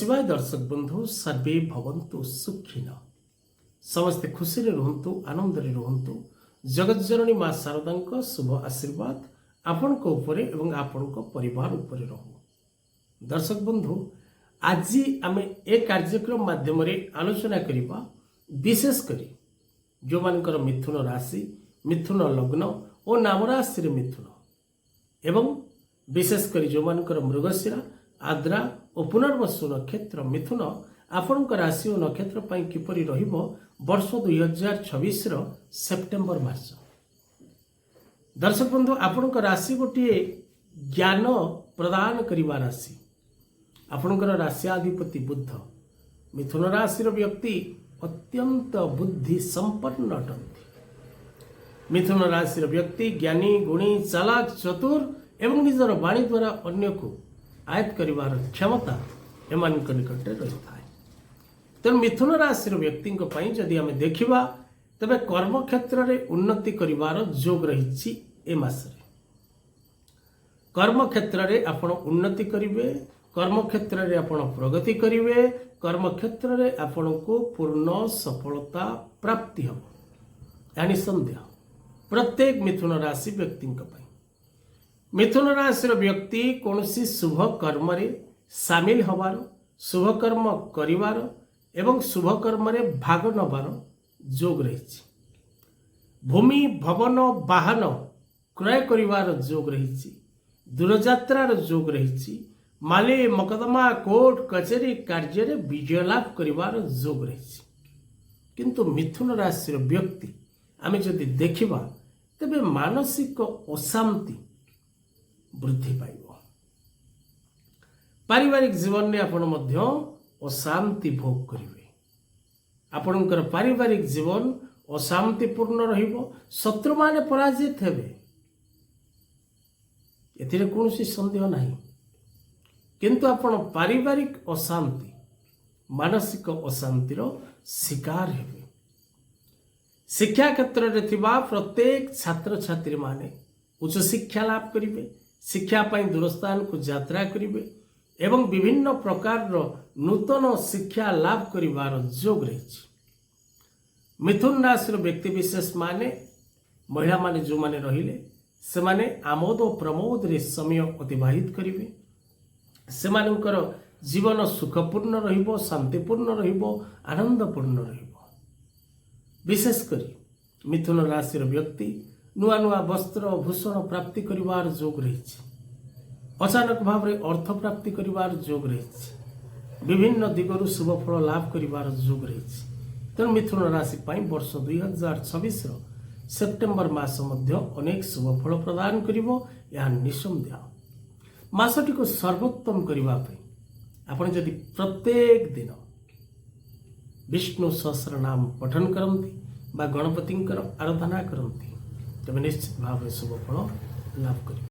शिवाय दर्शक बंधु सर्वे भवन्तु सुखिन समस्ते खुशी रुहतु आनंद रुहतु जगत जननी माँ शारदा शुभ आशीर्वाद आपण एवं आपण परिवार उपर रहू। दर्शक बंधु आज आम ए कार्यक्रम माध्यम आलोचना करवा विशेष करी जो मानकर मिथुन राशि मिथुन लग्न और नाम राशि मिथुन एवं विशेष करी जो मानकर मृगशिरा आद्रा और पुनर्वसु नक्षत्र मिथुन आपण राशि और नक्षत्र किपरि रहिबो वर्ष 2026 सेप्टेम्बर मास। दर्शक बंधु आपण राशि गोटे ज्ञान प्रदान करिवा राशि आपणकर राशियाधिपति बुध मिथुन राशि व्यक्ति अत्यंत बुद्धि संपन्न अटंती। मिथुन राशि व्यक्ति ज्ञानी गुणी चालाक चतुर एवं निजर वाणी द्वारा अन्य को आयत करिवार क्षमता एमान निकट रही है। तेणु मिथुन राशि व्यक्ति जदि आम देखा तेरे कर्म क्षेत्र में उन्नति करिवार जोग रही ए मासरे। कर्म क्षेत्र में आपण उन्नति करिवे कर्म क्षेत्र में आपण प्रगति करिवे कर्म क्षेत्र में आपण को पूर्ण सफलता प्राप्ति हम या निसंदेह प्रत्येक मिथुन राशि व्यक्ति मिथुन राशि व्यक्ति कौन शुभ कर्म रे सामिल हबार शुभ कर्म करिवार एवं शुभ कर्म रे भाग नबार जोग रही। भूमि भवन वाहन क्रय करिवार जोग रही दूरयात्रार जोग रही माले मकदमा कोर्ट कचेरी कार्य रे विजय लाभ करिवार जोग रही। किंतु मिथुन राशि व्यक्ति आमे जदि देखिबा तबे मानसिक अशांति वृद्धि पाइब। पारिवारिक जीवन में आपण मध्य अशांति भोग करिवे आपणकर पारिवारिक जीवन अशांतिपूर्ण रहिबो शत्रु माने पराजित हेबे एथिरे कोनोसी संदेह नाही। किंतु आपण पारिवारिक अशांति मानसिक अशांतिर शिकार हेबे। शिक्षा क्षेत्र रे थिबा प्रत्येक छात्र छात्री माने उच्च शिक्षा लाभ करिवे शिक्षा पाई दूरस्थान को यात्रा करिवे एवं विभिन्न प्रकार नूतन शिक्षा लाभ करिवार जोग रही। मिथुन राशि व्यक्ति विशेष माने महिला माने जो माने रहिले से माने आमोद और प्रमोद रे समय अतिबाहित करिवे सेमानकर जीवन सुखपूर्ण रहिबो शांतिपूर्ण रहिबो आनंदपूर्ण रहिबो। विशेष करी मिथुन राशि व्यक्ति नुआ नुआ वस्त्र भूषण प्राप्ति करिवार जोग रही। अचानक भाव में अर्थ प्राप्ति करिवार जोग रही। विभिन्न दिगरु शुभ फल लाभ करिवार जोग रही। तेणु मिथुन राशि वर्ष 2026 सेप्टेम्बर मास मध्य अनेक शुभ फल प्रदान करिवो या निसंदेह। मासटी को सर्वोत्तम करिवा पई आपण जदि प्रत्येक दिन विष्णु सहस्र नाम पठन करंती बा गणपति आराधना करंती तबे निश्चित भाव शुभ फल लाभ करिवे।